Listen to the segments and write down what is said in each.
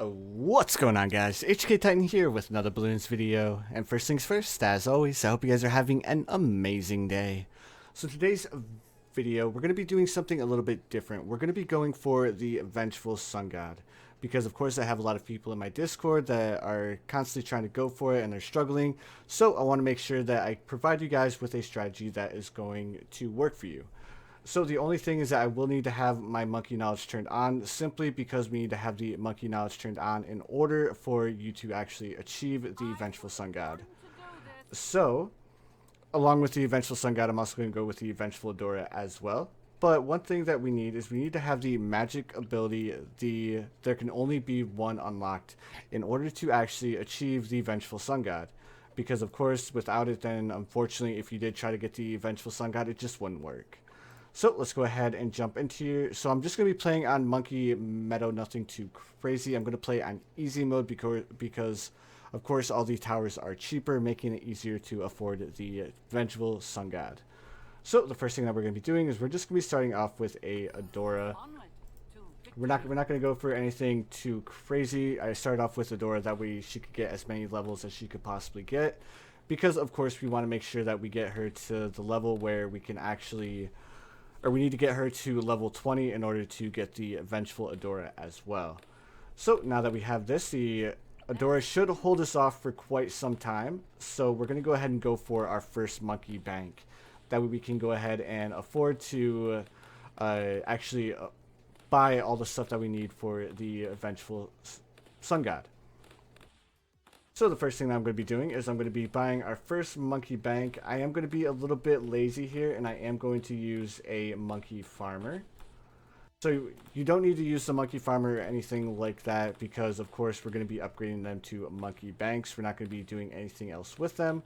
What's going on, guys? HK Titan here with another balloons video, and first things first, as always, I hope you guys are having an amazing day. So today's video, we're going to be doing something a little bit different. We're going to be going for the Vengeful Sun-God, because of course I have a lot of people in my Discord that are constantly trying to go for it and they're struggling, so I want to make sure that I provide you guys with a strategy that is going to work for you. So the only thing is that I will need to have my monkey knowledge turned on, simply because we need to have the monkey knowledge turned on in order for you to actually achieve the Vengeful Sun-God. So, along with the Vengeful Sun-God, I'm also going to go with the Vengeful Adora as well. But one thing that we need is we need to have the magic ability, there can only be one unlocked in order to actually achieve the Vengeful Sun-God. Because of course, without it, then unfortunately, if you did try to get the Vengeful Sun-God, it just wouldn't work. So let's go ahead and jump into here. So I'm just going to be playing on Monkey Meadow, nothing too crazy. I'm going to play on easy mode because of course all the towers are cheaper, making it easier to afford the Vengeful Sun-God. So the first thing that we're going to be doing is we're just going to be starting off with a Adora. We're not going to go for anything too crazy. I started off with Adora, that way she could get as many levels as she could possibly get, because of course we want to make sure that we get her to the level where we can actually, or we need to get her to level 20 in order to get the Vengeful Adora as well. So now that we have this, the Adora should hold us off for quite some time. So we're going to go ahead and go for our first monkey bank. That way we can go ahead and afford to actually buy all the stuff that we need for the Vengeful Sun-God. So the first thing that I'm going to be doing is I'm going to be buying our first monkey bank. I am going to be a little bit lazy here, and I am going to use a monkey farmer. So you don't need to use the monkey farmer or anything like that, because of course we're going to be upgrading them to monkey banks. We're not going to be doing anything else with them.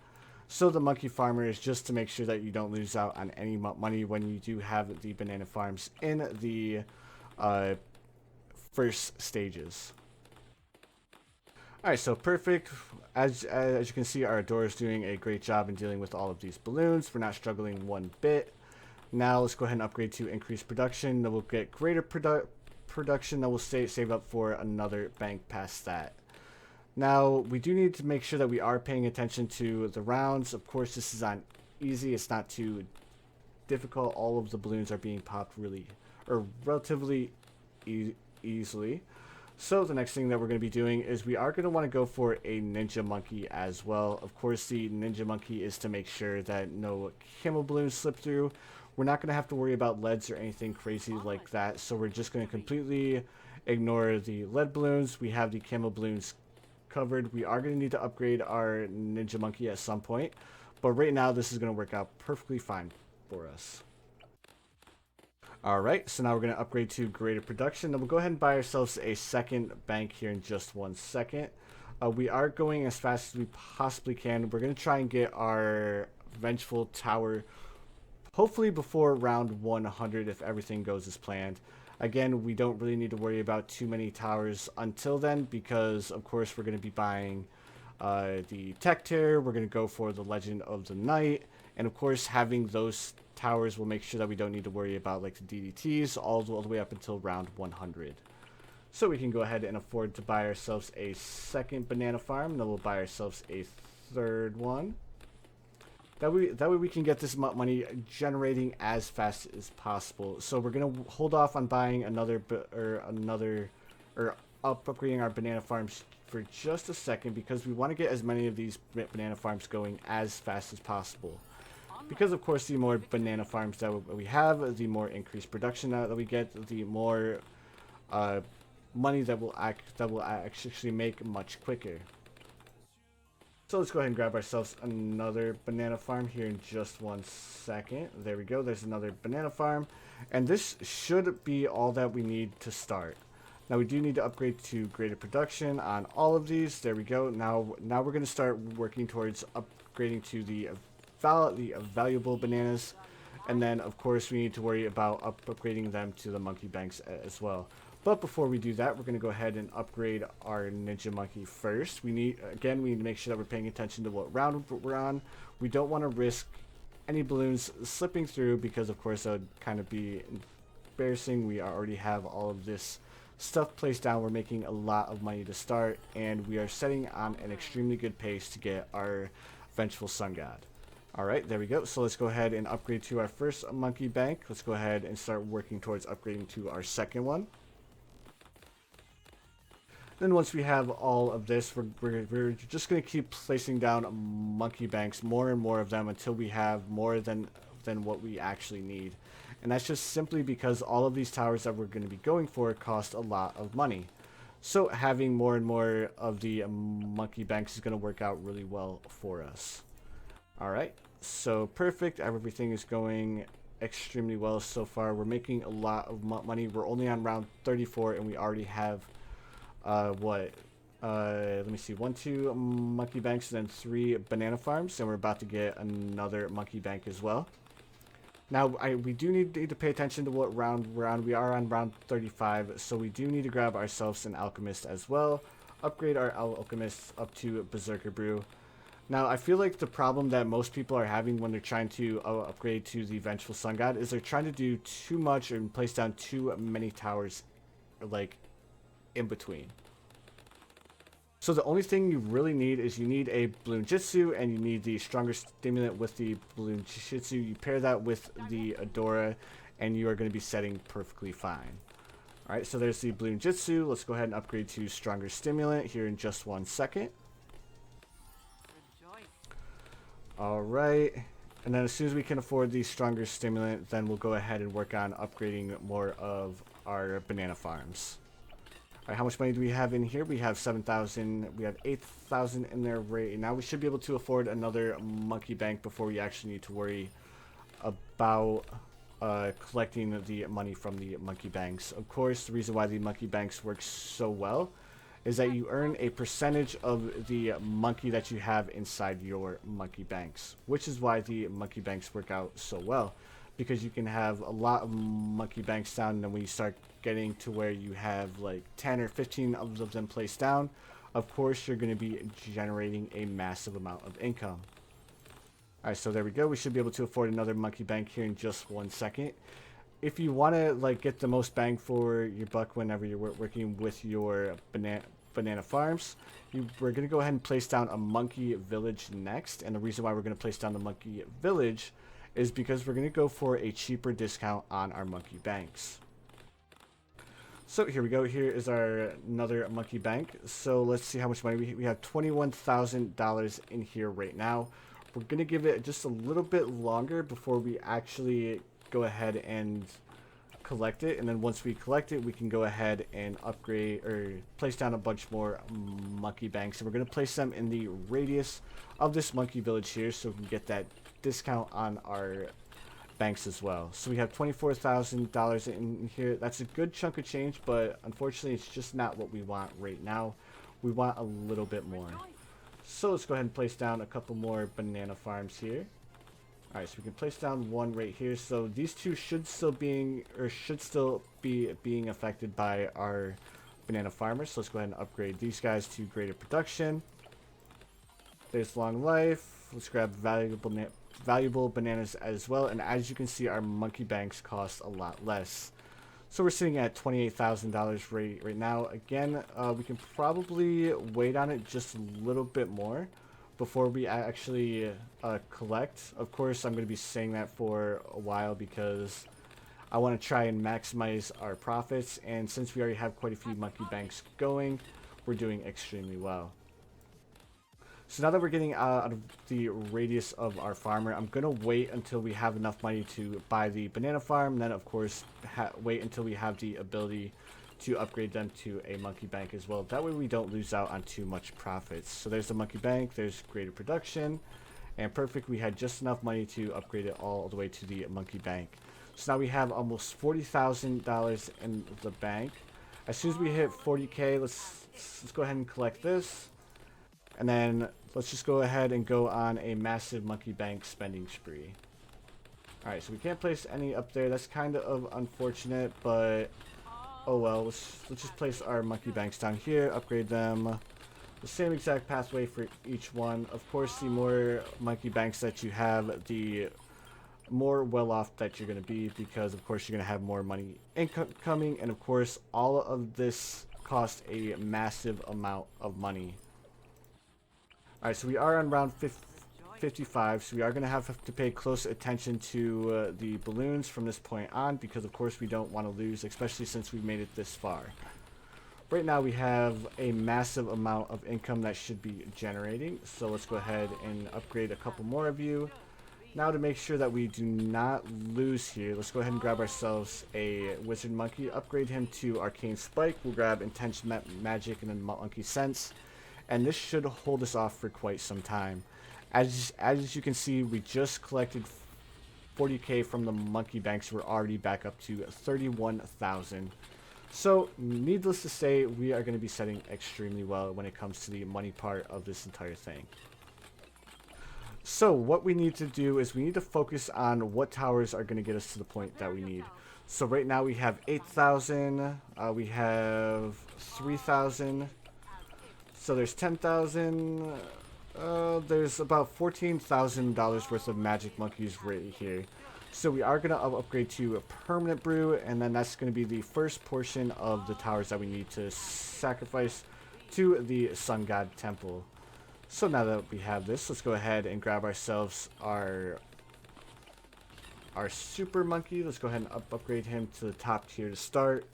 So the monkey farmer is just to make sure that you don't lose out on any money when you do have the banana farms in the first stages. Alright, so perfect. As you can see, our Adora is doing a great job in dealing with all of these balloons. We're not struggling one bit. Now let's go ahead and upgrade to increased production. Then we'll get greater production that will save up for another bank past that. Now we do need to make sure that we are paying attention to the rounds. Of course, this is on easy. It's not too difficult. All of the balloons are being popped relatively easily. So the next thing that we're going to be doing is we are going to want to go for a ninja monkey as well. Of course, the ninja monkey is to make sure that no camo balloons slip through. We're not going to have to worry about leads or anything crazy like that. So we're just going to completely ignore the lead balloons. We have the camo balloons covered. We are going to need to upgrade our ninja monkey at some point, but right now this is going to work out perfectly fine for us. Alright, so now we're going to upgrade to greater production. Then we'll go ahead and buy ourselves a second bank here in just 1 second. We are going as fast as we possibly can. We're going to try and get our Vengeful Tower hopefully before round 100 if everything goes as planned. Again, we don't really need to worry about too many towers until then, because of course we're going to be buying the Tech Terror. We're going to go for the Legend of the Night, and of course having those towers will make sure that we don't need to worry about like the DDTs all the way up until round 100. So we can go ahead and afford to buy ourselves a second banana farm, and then we'll buy ourselves a third one. That way we can get this money generating as fast as possible. So we're gonna hold off on buying upgrading our banana farms for just a second, because we want to get as many of these banana farms going as fast as possible. Because of course the more banana farms that we have, the more increased production that we get, the more money that will actually make much quicker. So let's go ahead and grab ourselves another banana farm here in just 1 second. There we go. There's another banana farm, and this should be all that we need to start. Now we do need to upgrade to greater production on all of these. There we go. Now we're going to start working towards upgrading to the valuable bananas, and then of course we need to worry about upgrading them to the monkey banks as well. But before we do that, we're going to go ahead and upgrade our ninja monkey first. We need to make sure that we're paying attention to what round we're on. We don't want to risk any balloons slipping through, because of course that would kind of be embarrassing. We already have all of this stuff placed down, we're making a lot of money to start, and we are setting on an extremely good pace to get our Vengeful Sun-God. Alright, there we go. So let's go ahead and upgrade to our first monkey bank. Let's go ahead and start working towards upgrading to our second one. Then once we have all of this, we're just going to keep placing down monkey banks, more and more of them, until we have more than what we actually need. And that's just simply because all of these towers that we're going to be going for cost a lot of money. So having more and more of the monkey banks is going to work out really well for us. Alright, so perfect. Everything is going extremely well so far. We're making a lot of money. We're only on round 34 and we already have let me see, 2 monkey banks and then 3 banana farms, and we're about to get another monkey bank as well. Now we do need to pay attention to what round we're on. We are on round 35, so we do need to grab ourselves an alchemist as well, upgrade our alchemist up to berserker brew. Now I feel like the problem that most people are having when they're trying to upgrade to the Vengeful Sun-God is they're trying to do too much and place down too many towers, like, in between. So the only thing you really need is you need a balloon jitsu, and you need the stronger stimulant with the balloon jitsu. You pair that with the Adora and you are going to be setting perfectly fine. Alright, so there's the balloon jitsu. Let's go ahead and upgrade to stronger stimulant here in just 1 second. Alright, and then as soon as we can afford the stronger stimulant, then we'll go ahead and work on upgrading more of our banana farms. Alright, how much money do we have in here? We have 7,000. We have 8,000 in there right now. We should be able to afford another monkey bank before we actually need to worry about collecting the money from the monkey banks. Of course, the reason why the monkey banks work so well is that you earn a percentage of the monkey that you have inside your monkey banks, which is why the monkey banks work out so well, because you can have a lot of monkey banks down, and then when you start getting to where you have like 10 or 15 of them placed down, of course you're going to be generating a massive amount of income. Alright, so there we go. We should be able to afford another monkey bank here in just 1 second. If you want to like get the most bang for your buck whenever you're working with your banana farms, we're going to go ahead and place down a monkey village next. And the reason why we're going to place down the monkey village is because we're going to go for a cheaper discount on our monkey banks. So here we go. Here is our another monkey bank. So let's see how much money we have. $21,000 in here right now. We're going to give it just a little bit longer before we actually go ahead and collect it. And then once we collect it, we can go ahead and upgrade or place down a bunch more monkey banks. And we're going to place them in the radius of this monkey village here so we can get that discount on our banks as well. So we have $24,000 in here. That's a good chunk of change, but unfortunately it's just not what we want right now. We want a little bit more. So let's go ahead and place down a couple more banana farms here. Alright, so we can place down one right here. So these two should still be being affected by our banana farmers. So let's go ahead and upgrade these guys to greater production. There's long life. Let's grab valuable bananas as well, and as you can see, our monkey banks cost a lot less. So we're sitting at $28,000 right now. Again, we can probably wait on it just a little bit more before we actually collect. Of course, I'm going to be saying that for a while because I want to try and maximize our profits, and since we already have quite a few monkey banks going, we're doing extremely well. So now that we're getting out of the radius of our farmer, I'm going to wait until we have enough money to buy the banana farm. And then, of course, wait until we have the ability to upgrade them to a monkey bank as well. That way we don't lose out on too much profits. So there's the monkey bank, there's greater production, and perfect. We had just enough money to upgrade it all the way to the monkey bank. So now we have almost $40,000 in the bank. As soon as we hit 40K, let's go ahead and collect this. And then let's just go ahead and go on a massive monkey bank spending spree. Alright, so we can't place any up there. That's kind of unfortunate, but oh well. Let's just place our monkey banks down here, upgrade them. The same exact pathway for each one. Of course, the more monkey banks that you have, the more well off that you're going to be, because of course you're going to have more money incoming, and of course all of this costs a massive amount of money. Alright, so we are on round 55, so we are going to have to pay close attention to the balloons from this point on, because of course we don't want to lose, especially since we made it this far. Right now we have a massive amount of income that should be generating, so let's go ahead and upgrade a couple more of you. Now, to make sure that we do not lose here, let's go ahead and grab ourselves a Wizard Monkey, upgrade him to Arcane Spike. We'll grab Intense Magic and then Monkey Sense, and this should hold us off for quite some time. As you can see, we just collected 40k from the monkey banks. We're already back up to 31,000. So, needless to say, we are going to be setting extremely well when it comes to the money part of this entire thing. So, what we need to do is we need to focus on what towers are going to get us to the point that we need. So, right now we have 8,000, we have 3,000, so there's 10,000, there's about $14,000 worth of magic monkeys right here. So we are going to upgrade to a permanent brew, and then that's going to be the first portion of the towers that we need to sacrifice to the Sun God Temple. So now that we have this, let's go ahead and grab ourselves our super monkey. Let's go ahead and upgrade him to the top tier to start.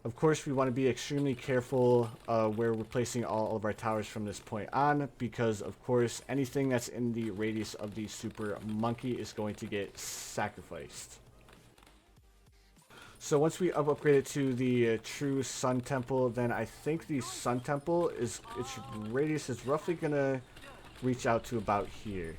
Of course, we want to be extremely careful where we're placing all of our towers from this point on, because of course anything that's in the radius of the super monkey is going to get sacrificed. So once we upgrade it to the true Sun Temple, then I think the Sun Temple its radius is roughly going to reach out to about here.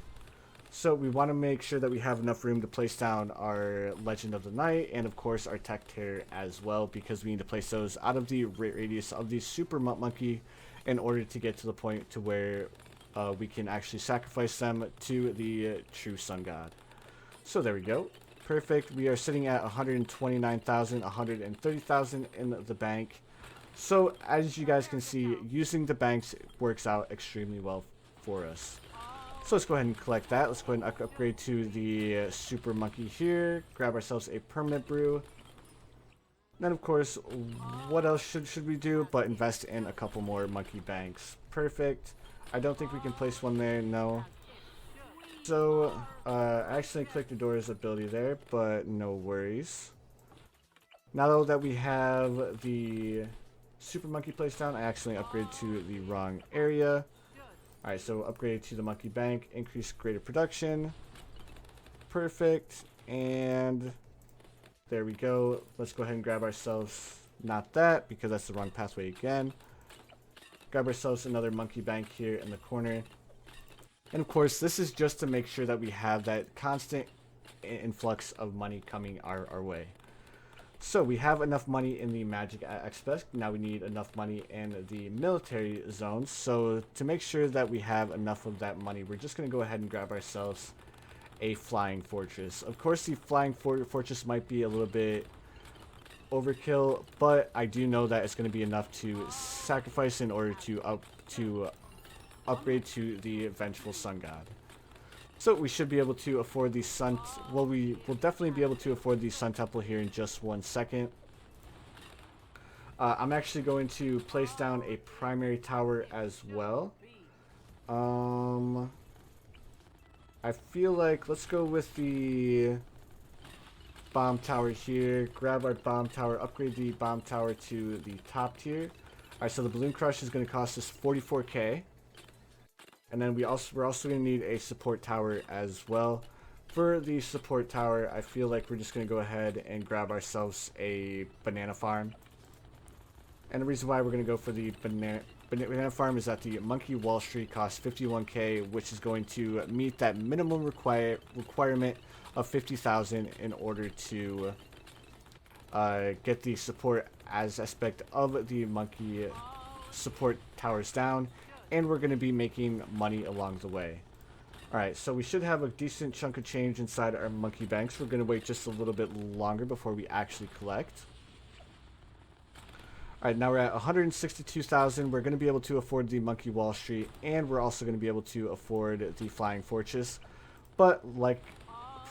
So we want to make sure that we have enough room to place down our Legend of the Night and of course our Tech Tear as well, because we need to place those out of the radius of the Super Monkey in order to get to the point to where we can actually sacrifice them to the true Sun God. So there we go. Perfect. We are sitting at 129,000, 130,000 in the bank. So as you guys can see, using the banks works out extremely well for us. So let's go ahead and collect that. Let's go ahead and upgrade to the super monkey here. Grab ourselves a permanent brew. Then of course, what else should we do but invest in a couple more monkey banks. Perfect. I don't think we can place one there, no. So, I accidentally clicked Adora's ability there, but no worries. Now that we have the super monkey placed down, I accidentally upgraded to the wrong area. Alright, so upgrade to the monkey bank, increase greater production. Perfect. And there we go. Let's go ahead and grab ourselves, not that, because that's the wrong pathway again. Grab ourselves another monkey bank here in the corner. And of course, this is just to make sure that we have that constant influx of money coming our way. So we have enough money in the magic aspect. Now we need enough money in the military zones. So to make sure that we have enough of that money, we're just going to go ahead and grab ourselves a flying fortress. Of course, the flying fortress might be a little bit overkill, but I do know that it's going to be enough to sacrifice in order to upgrade to the Vengeful Sun-God. So we should be able to afford the Sun... Well, we will definitely be able to afford the Sun Temple here in just 1 second. I'm actually going to place down a primary tower as well. I feel like let's go with the bomb tower here. Grab our bomb tower, upgrade the bomb tower to the top tier. Alright, so the Balloon Crush is going to cost us 44k. And then we're also going to need a support tower as well. For the support tower, I feel like we're just going to go ahead and grab ourselves a banana farm. And the reason why we're going to go for the banana farm is that the Monkey Wall Street costs 51k, which is going to meet that minimum requirement of 50,000 in order to get the support aspect of the monkey support towers down. And we're going to be making money along the way. Alright, so we should have a decent chunk of change inside our monkey banks. We're going to wait just a little bit longer before we actually collect. Alright, now we're at 162,000. We're going to be able to afford the Monkey Wall Street, and we're also going to be able to afford the Flying Fortress. But like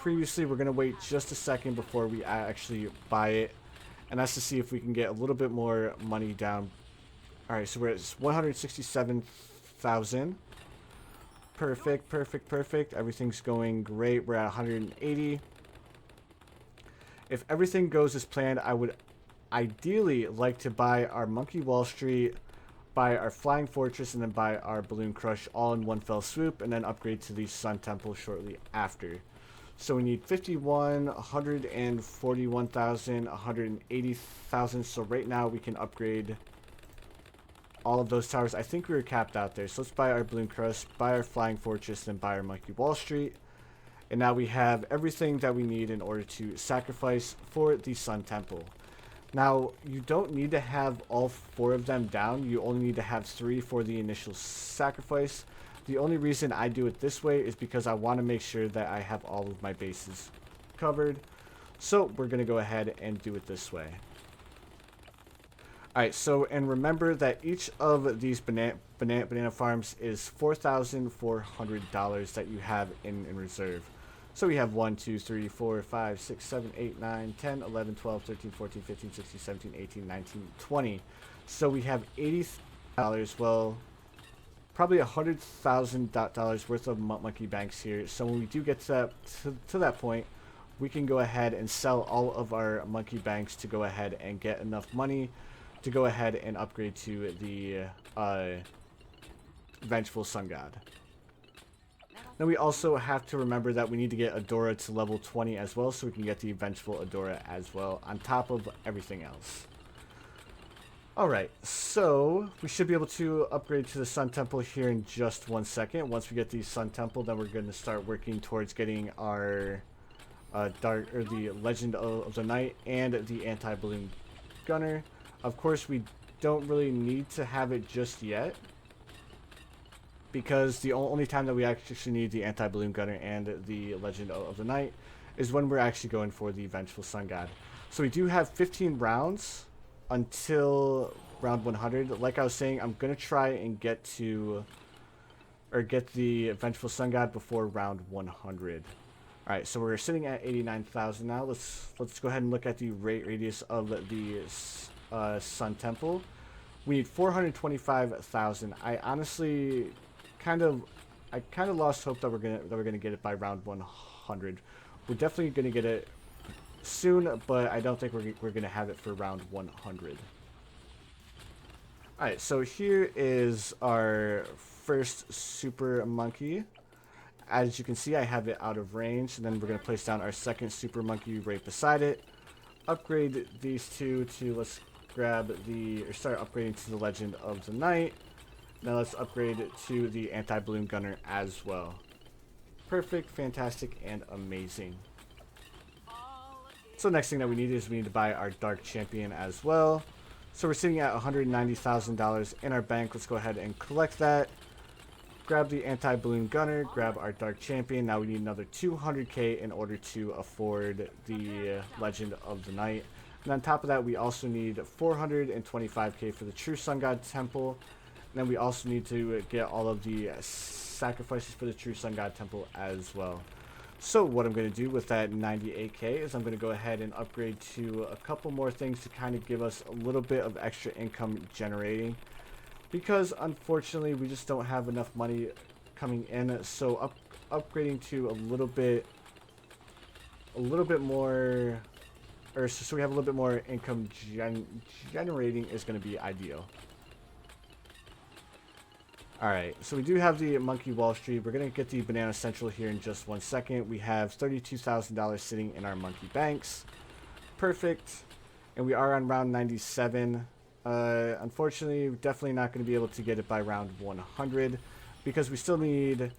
previously, we're going to wait just a second before we actually buy it. And that's to see if we can get a little bit more money down. Alright, so we're at 167,000. Perfect, perfect, perfect. Everything's going great. We're at 180. If everything goes as planned, I would ideally like to buy our Monkey Wall Street, buy our Flying Fortress, and then buy our Balloon Crush all in one fell swoop, and then upgrade to the Sun Temple shortly after. So we need 51, 141,000, 180,000. So right now we can upgrade all of those towers. I think we were capped out there. So let's buy our Balloon Crush, buy our Flying Fortress, then buy our Monkey Wall Street. And now we have everything that we need in order to sacrifice for the Sun Temple. Now, you don't need to have all 4 of them down. You only need to have 3 for the initial sacrifice. The only reason I do it this way is because I want to make sure that I have all of my bases covered. So we're going to go ahead and do it this way. Alright, so, and remember that each of these banana farms is $4,400 that you have in reserve. So we have 1, 2, 3, 4, 5, 6, 7, 8, 9, 10, 11, 12, 13, 14, 15, 16, 17, 18, 19, 20. So we have $80, well, probably $100,000 worth of monkey banks here. So when we do get to that point, we can go ahead and sell all of our monkey banks to go ahead and get enough money to go ahead and upgrade to the Vengeful Sun-God. Then we also have to remember that we need to get Adora to level 20 as well, so we can get the Vengeful Adora as well, on top of everything else. Alright, so we should be able to upgrade to the Sun Temple here in just 1 second. Once we get the Sun Temple, then we're going to start working towards getting our the Legend of the Night and the Anti-Balloon Gunner. Of course, we don't really need to have it just yet, because the only time that we actually need the Anti-Balloon Gunner and the Legend of the Night is when we're actually going for the Vengeful Sun-God. So we do have 15 rounds until round 100. Like I was saying, I'm going to try and get the Vengeful Sun-God before round 100. Alright, so we're sitting at 89,000 now. Let's go ahead and look at the radius of the Sun Temple. We need 425,000. I honestly kind of lost hope that we're gonna get it by round 100. We're definitely gonna get it soon, but I don't think we're gonna have it for round 100. Alright, so here is our first super monkey. As you can see, I have it out of range, and then we're gonna place down our second super monkey right beside it. Upgrade these two to, let's grab start upgrading to the Legend of the Night. Now let's upgrade to the Anti-Balloon Gunner as well. Perfect, fantastic, and amazing. So next thing that we need is we need to buy our Dark Champion as well. So we're sitting at $190,000 in our bank. Let's go ahead and collect that. Grab the Anti-Balloon Gunner, grab our Dark Champion. Now we need another 200k in order to afford the Legend of the Night. And on top of that, we also need 425k for the True Sun-God Temple. And then we also need to get all of the sacrifices for the True Sun-God Temple as well. So what I'm going to do with that 98k is I'm going to go ahead and upgrade to a couple more things to kind of give us a little bit of extra income generating. Because unfortunately we just don't have enough money coming in, so upgrading to a little bit more, or so we have a little bit more income generating is going to be ideal. Alright, so we do have the Monkey Wall Street. We're going to get the Banana Central here in just 1 second. We have $32,000 sitting in our monkey banks. Perfect. And we are on round 97. Unfortunately, we're definitely not going to be able to get it by round 100 because we still need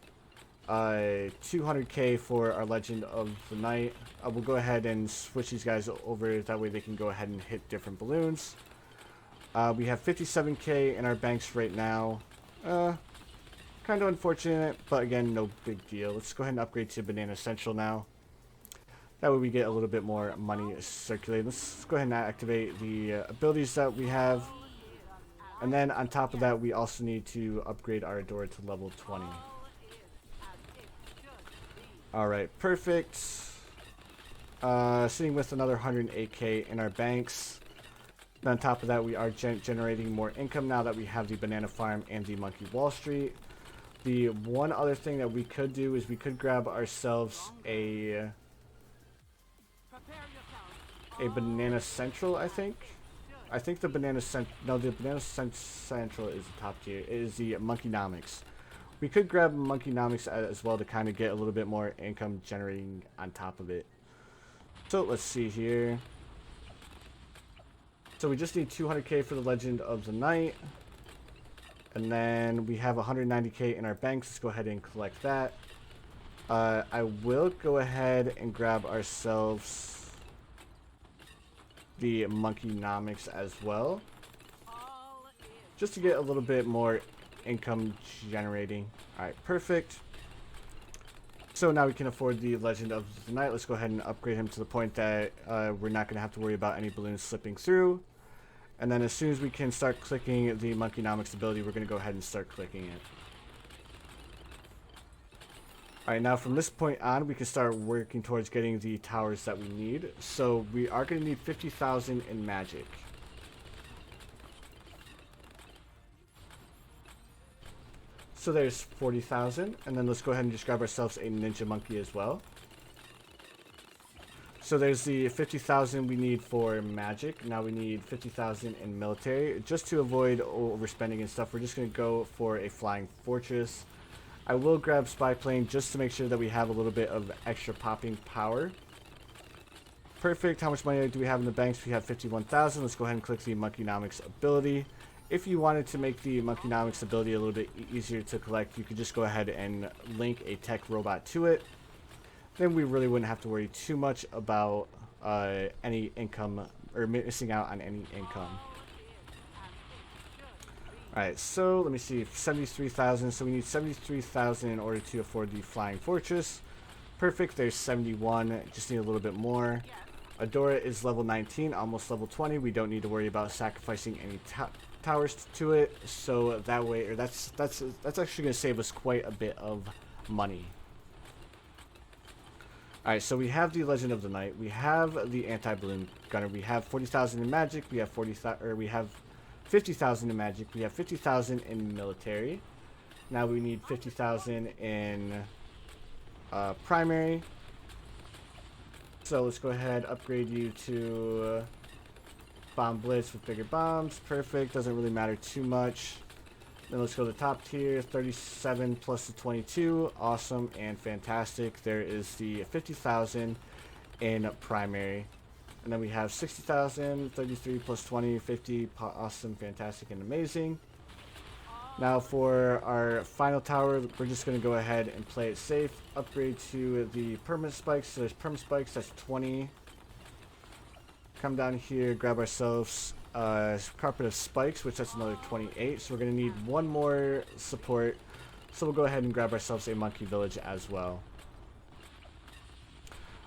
200k for our Legend of the Night. We'll go ahead and switch these guys over, that way they can go ahead and hit different balloons. We have 57k in our banks right now. Kind of unfortunate, but again, no big deal. Let's go ahead and upgrade to Banana Central now. That way we get a little bit more money circulating. Let's go ahead and activate the abilities that we have. And then on top of that, we also need to upgrade our Adora to level 20. Alright, perfect. Sitting with another 108k in our banks. And on top of that, we are generating more income now that we have the banana farm and the monkey Wall Street. The one other thing that we could do is we could grab ourselves a banana central, I think. I think the banana central is the top tier. It is the monkeynomics. We could grab monkeynomics as well to kind of get a little bit more income generating on top of it. So let's see here. So we just need 200k for the Legend of the Night. And then we have 190k in our banks. Let's go ahead and collect that. I will go ahead and grab ourselves the monkeynomics as well, just to get a little bit more income generating. Alright, perfect. So now we can afford the Legend of the Night. Let's go ahead and upgrade him to the point that we're not going to have to worry about any balloons slipping through. And then as soon as we can start clicking the monkeynomics ability, we're going to go ahead and start clicking it. Alright, now from this point on, we can start working towards getting the towers that we need. So we are going to need 50,000 in magic. So there's 40,000, and then let's go ahead and just grab ourselves a ninja monkey as well. So there's the 50,000 we need for magic. Now we need 50,000 in military. Just to avoid overspending and stuff, we're just going to go for a flying fortress. I will grab spy plane just to make sure that we have a little bit of extra popping power. Perfect. How much money do we have in the banks? We have 51,000. Let's go ahead and click the monkeynomics ability. If you wanted to make the monkeynomics ability a little bit easier to collect, you could just go ahead and link a tech robot to it. Then we really wouldn't have to worry too much about any income or missing out on any income. Alright, so let me see, 73,000. So we need 73,000 in order to afford the flying fortress. Perfect, there's 71. Just need a little bit more. Adora is level 19, almost level 20. We don't need to worry about sacrificing any towers to it. So that way, or that's actually going to save us quite a bit of money. Alright, so we have the Legend of the Night. We have the anti-balloon gunner. We have 40,000 in magic. We have 50,000 in magic. We have 50,000 in military. Now we need 50,000 in primary. So let's go ahead, upgrade you to bomb blitz with bigger bombs. Perfect. Doesn't really matter too much. Then let's go to the top tier, 37 plus the 22. Awesome and fantastic. There is the 50,000 in primary. And then we have 60,000, 33 plus 20, 50. Awesome, fantastic, and amazing. Now for our final tower, we're just going to go ahead and play it safe. Upgrade to the permanent spikes. So there's permanent spikes, that's 20. Come down here, grab ourselves carpet of spikes, which that's another 28. So we're going to need one more support. So we'll go ahead and grab ourselves a monkey village as well.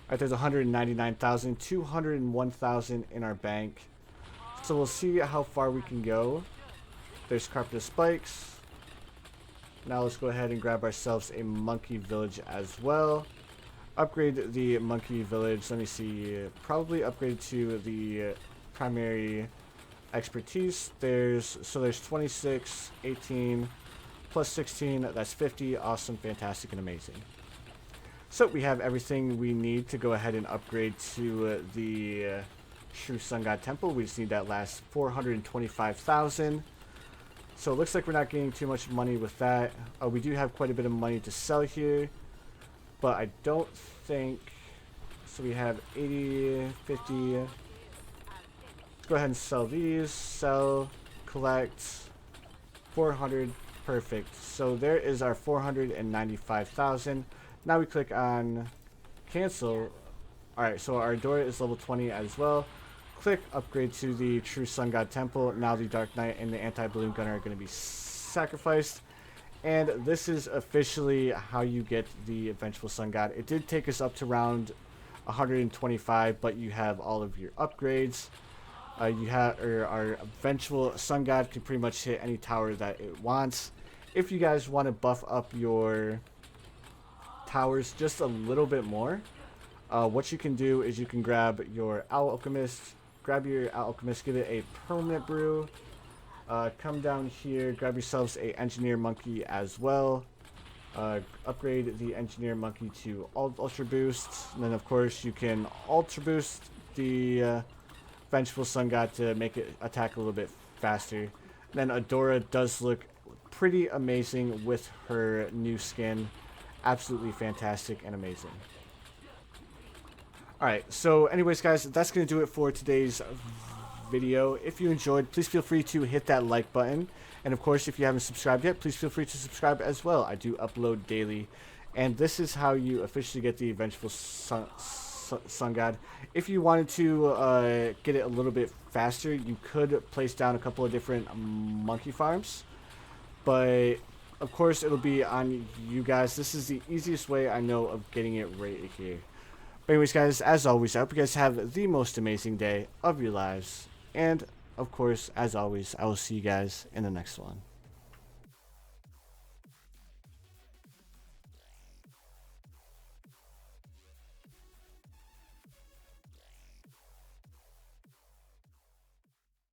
Alright, there's 199,000, 201,000 in our bank. So we'll see how far we can go. There's carpet of spikes. Now let's go ahead and grab ourselves a monkey village as well. Upgrade the monkey village. Let me see. Probably upgrade to the primary expertise. There's 26, 18, plus 16. That's 50. Awesome, fantastic, and amazing. So we have everything we need to go ahead and upgrade to the True Sun-God Temple. We just need that last 425,000. So it looks like we're not getting too much money with that. We do have quite a bit of money to sell here, but I don't think... So we have 80, 50. Let's go ahead and sell these. Sell, collect, 400. Perfect. So there is our 495,000. Now we click on cancel. Alright, so our Adora is level 20 as well. Click upgrade to the True Sun-God Temple. Now the Dark Knight and the Anti-Balloon Gunner are going to be sacrificed. And this is officially how you get the Vengeful Sun-God. It did take us up to round 125, but you have all of your upgrades. You have our Vengeful Sun-God can pretty much hit any tower that it wants. If you guys want to buff up your towers just a little bit more, what you can do is you can grab your Alchemist, give it a permanent brew. Come down here, grab yourselves a Engineer Monkey as well. Upgrade the Engineer Monkey to Ultra Boost. And then, of course, you can Ultra Boost the Vengeful Sun-God to make it attack a little bit faster. And then Adora does look pretty amazing with her new skin. Absolutely fantastic and amazing. Alright, so anyways, guys, that's going to do it for today's video. If you enjoyed, please feel free to hit that like button. And of course, if you haven't subscribed yet, please feel free to subscribe as well. I do upload daily. And this is how you officially get the Vengeful Sun-God. If you wanted to get it a little bit faster, you could place down a couple of different monkey farms. But of course, it'll be on you guys. This is the easiest way I know of getting it right here. But anyways, guys, as always, I hope you guys have the most amazing day of your lives. And, of course, as always, I will see you guys in the next one.